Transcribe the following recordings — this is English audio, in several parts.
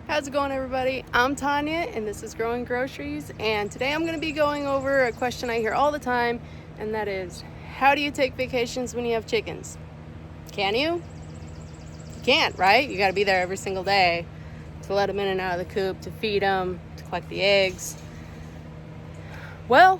How's it going, everybody? I'm Tanya and this is Growing Groceries, and today I'm going to be going over a question I hear all the time, and that is, how do you take vacations when you have chickens? Can you? You can't, right? You got to be there every single day to let them in and out of the coop, to feed them, to collect the eggs. Well,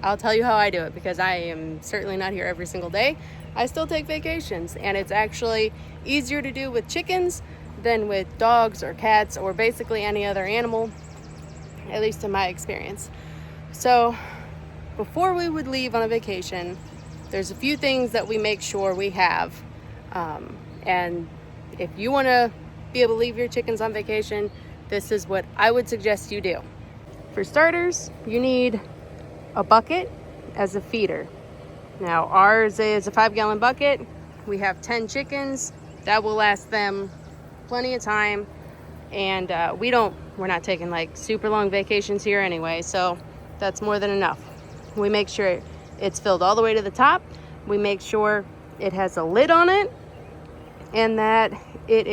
I'll tell you how I do it, because I am certainly not here every single day. I still take vacations, and it's actually easier to do with chickens than with dogs or cats or basically any other animal, at least in my experience. So before we would leave on a vacation, there's a few things that we make sure we have. And if you want to be able to leave your chickens on vacation, this is what I would suggest you do. For starters, you need a bucket as a feeder. Now ours is a 5-gallon bucket. We have 10 chickens. That will last them plenty of time, and we're not taking like super long vacations here anyway, so that's more than enough. We make sure it's filled all the way to the top. We make sure it has a lid on it, and that it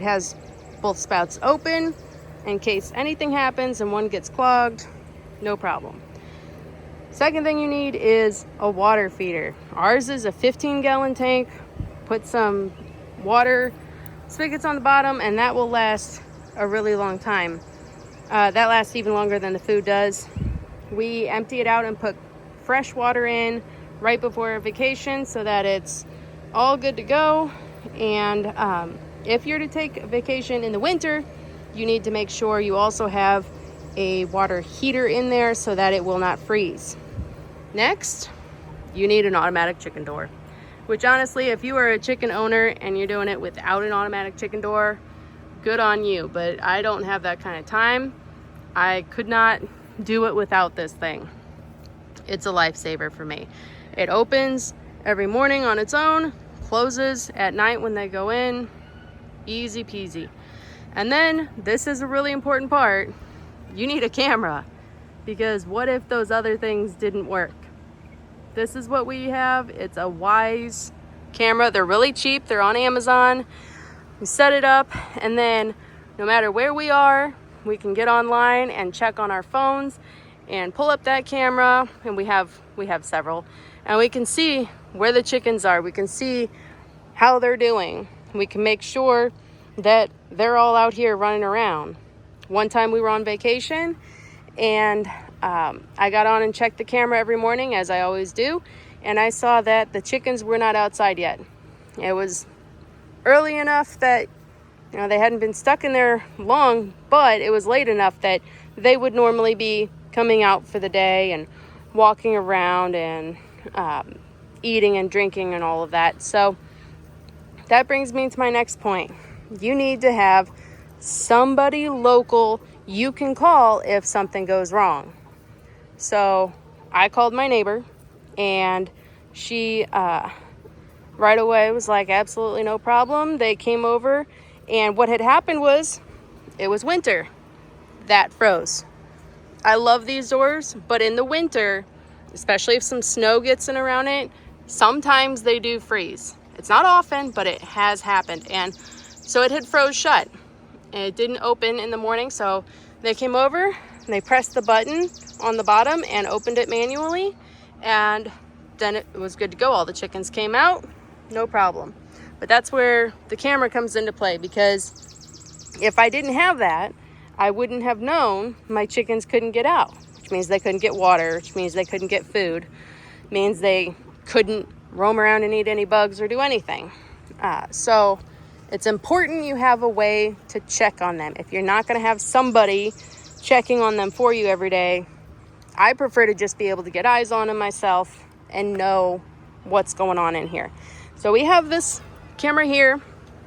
has both spouts open in case anything happens and one gets clogged. No problem. Second thing you need is a water feeder. Ours is a 15-gallon tank. Put some water spigots on the bottom, and that will last a really long time. That lasts even longer than the food does. We empty it out and put fresh water in right before our vacation so that it's all good to go. And if you're to take a vacation in the winter, you need to make sure you also have a water heater in there so that it will not freeze. Next, you need an automatic chicken door. Which honestly, if you are a chicken owner and you're doing it without an automatic chicken door, good on you. But I don't have that kind of time. I could not do it without this thing. It's a lifesaver for me. It opens every morning on its own, closes at night when they go in. Easy peasy. And then, this is a really important part, you need a camera. Because what if those other things didn't work? This is what we have. It's a Wyze camera. They're really cheap. They're on Amazon. We set it up, and then no matter where we are, we can get online and check on our phones and pull up that camera, and we have several, and we can see where the chickens are. We can see how they're doing. We can make sure that they're all out here running around. One time we were on vacation, and I got on and checked the camera every morning, as I always do, and I saw that the chickens were not outside yet. It was early enough that they hadn't been stuck in there long, but it was late enough that they would normally be coming out for the day and walking around and eating and drinking and all of that. So that brings me to my next point. You need to have somebody local you can call if something goes wrong. So I called my neighbor, and she right away was like, absolutely no problem. They came over, and what had happened was it was winter. That froze. I love these doors, but in the winter, especially if some snow gets in around it, sometimes they do freeze. It's not often, but it has happened. And so it had froze shut. And it didn't open in the morning, so they came over and they pressed the button on the bottom and opened it manually, and then it was good to go. All the chickens came out, no problem. But that's where the camera comes into play, because if I didn't have that, I wouldn't have known my chickens couldn't get out, which means they couldn't get water, which means they couldn't get food, means they couldn't roam around and eat any bugs or do anything. So it's important you have a way to check on them. If you're not going to have somebody checking on them for you every day, I prefer to just be able to get eyes on them myself and know what's going on in here. So we have this camera here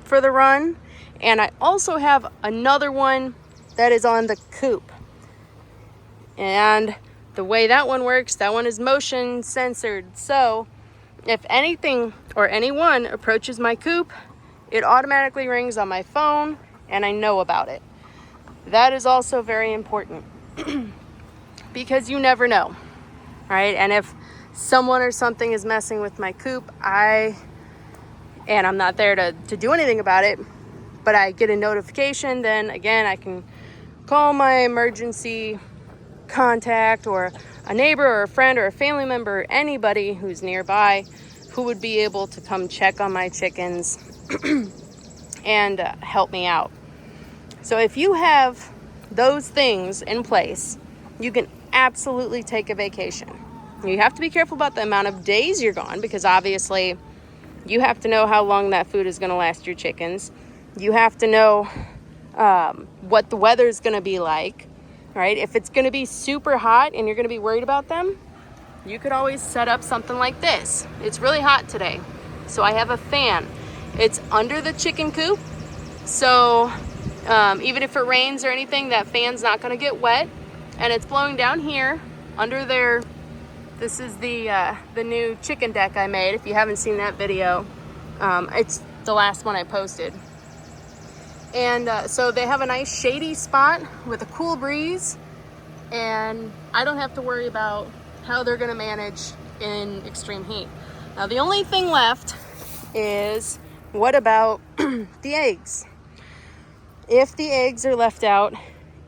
for the run, and I also have another one that is on the coop. And the way that one works, that one is motion censored. So if anything or anyone approaches my coop, it automatically rings on my phone, and I know about it. That is also very important because you never know, right? And if someone or something is messing with my coop, I'm not there to do anything about it, but I get a notification, then again, I can call my emergency contact or a neighbor or a friend or a family member, anybody who's nearby who would be able to come check on my chickens and help me out. So if you have those things in place, you can absolutely take a vacation. You have to be careful about the amount of days you're gone, because obviously you have to know how long that food is going to last your chickens. You have to know what the weather is going to be like, right? If it's going to be super hot and you're going to be worried about them, you could always set up something like this. It's really hot today, so I have a fan. It's under the chicken coop, so even if it rains or anything, that fan's not going to get wet, and it's blowing down here under there. This is the new chicken deck I made. If you haven't seen that video, it's the last one I posted. And so they have a nice shady spot with a cool breeze, and I don't have to worry about how they're going to manage in extreme heat. Now the only thing left is, what about the eggs? If the eggs are left out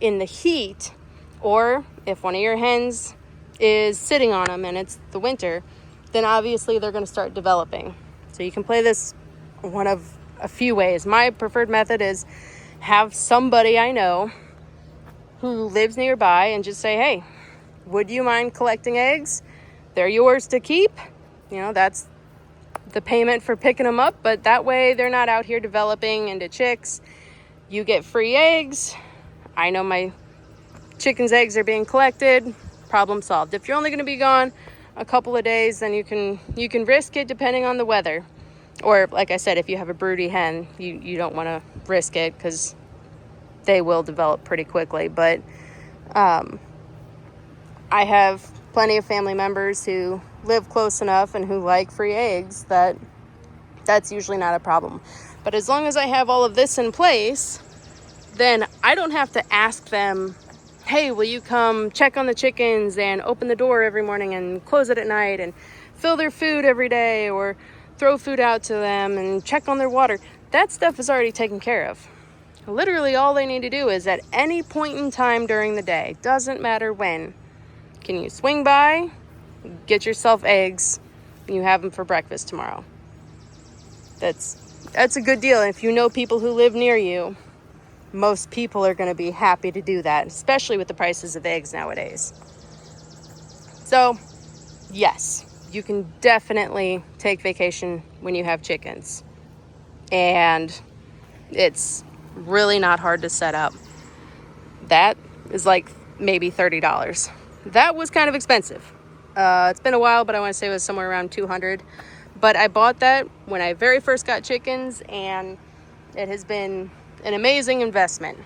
in the heat, or if one of your hens is sitting on them and it's the winter, then obviously they're going to start developing. So you can play this one of a few ways. My preferred method is have somebody I know who lives nearby and just say, hey, would you mind collecting eggs? They're yours to keep. You know, that's the payment for picking them up, but that way they're not out here developing into chicks. You get free eggs. I know my chickens' eggs are being collected. Problem solved. If you're only going to be gone a couple of days, then you can risk it depending on the weather. Or like I said, if you have a broody hen, you don't want to risk it because they will develop pretty quickly. But I have plenty of family members who live close enough and who like free eggs that that's usually not a problem. But as long as I have all of this in place, then I don't have to ask them, hey, will you come check on the chickens and open the door every morning and close it at night and fill their food every day or throw food out to them and check on their water. That stuff is already taken care of. Literally all they need to do is at any point in time during the day, doesn't matter when, can you swing by, get yourself eggs, and you have them for breakfast tomorrow. That's a good deal. And if you know people who live near you, most people are going to be happy to do that, especially with the prices of eggs nowadays. So, yes, you can definitely take vacation when you have chickens. And it's really not hard to set up. That is like maybe $30. That was kind of expensive. It's been a while, but I want to say it was somewhere around $200. But I bought that when I very first got chickens, and it has been an amazing investment.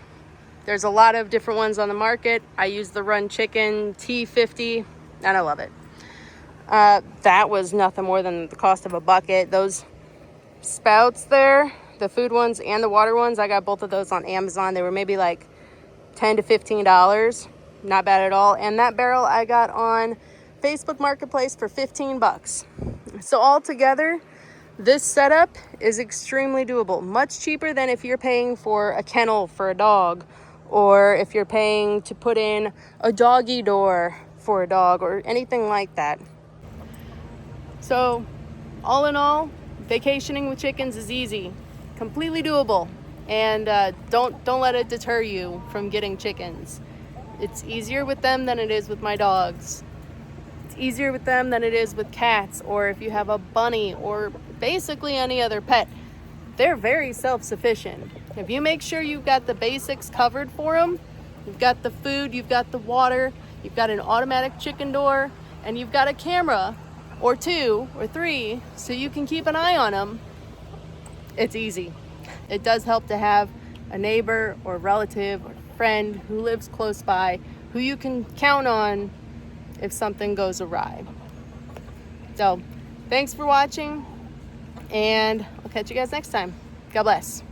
There's a lot of different ones on the market. I use the Run Chicken T50, and I love it. That was nothing more than the cost of a bucket. Those spouts there, the food ones and the water ones, I got both of those on Amazon. They were maybe like $10 to $15. Not bad at all. And that barrel I got on Facebook Marketplace for $15. So altogether, this setup is extremely doable. Much cheaper than if you're paying for a kennel for a dog, or if you're paying to put in a doggy door for a dog or anything like that. So all in all, vacationing with chickens is easy, completely doable, and don't let it deter you from getting chickens. It's easier with them than it is with my dogs. It's easier with them than it is with cats, or if you have a bunny, or basically any other pet. They're very self-sufficient. If you make sure you've got the basics covered for them, you've got the food, you've got the water, you've got an automatic chicken door, and you've got a camera or 2 or 3 so you can keep an eye on them, it's easy. It does help to have a neighbor or relative or friend who lives close by who you can count on if something goes awry. So thanks for watching, and I'll catch you guys next time. God bless.